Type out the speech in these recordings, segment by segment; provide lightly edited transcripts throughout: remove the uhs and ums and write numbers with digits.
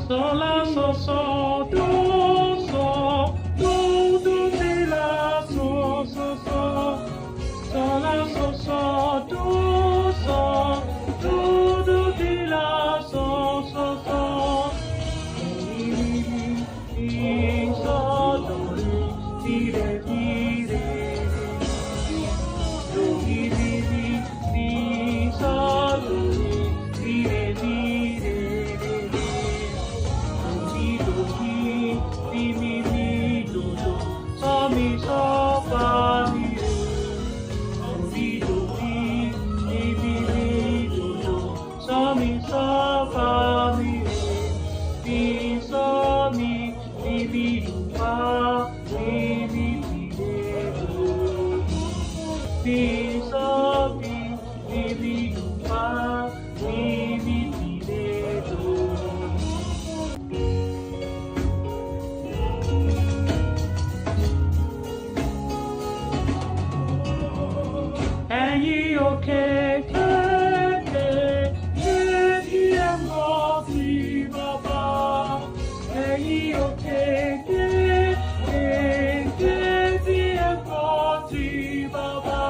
sol la sol sol do do si la sol sol sol la sol sol do si la sol sol sol mi sol do re do mi sol do mi so fa mi re do mi do so mi so fa mi re so mi do fa mi re do mi so mi do fa mi re do. Ẹ̀yin òkè kéékèèké tí ẹ mọ̀ sí Baba. Ẹ̀yin òkè kéékèèké tí ẹ mọ̀ sí Baba.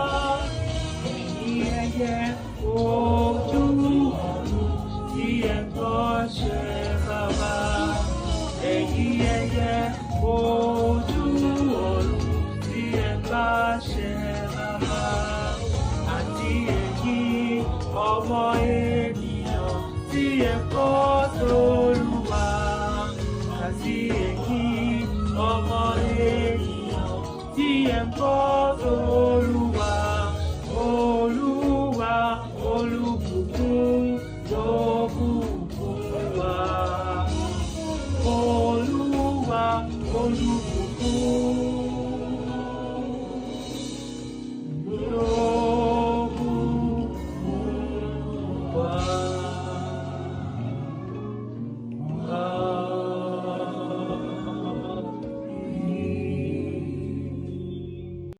Ẹ̀yin ẹyẹ ojú ọ̀run tí ẹ gbọ́ṣẹ́ Baba. Ẹ̀yin ẹyẹ ojú ọ̀run tí ẹ gbọ́ṣẹ́ Baba. Ọmọ ènìyàn tí ẹ kọ́ t'Olúwa, àti ẹ̀yin ọmọ ènìyàn tí ẹ kọ́ t'Olúwa. Olúwa olùbùkún ló bùkún wa. Olúwa olùbùkún.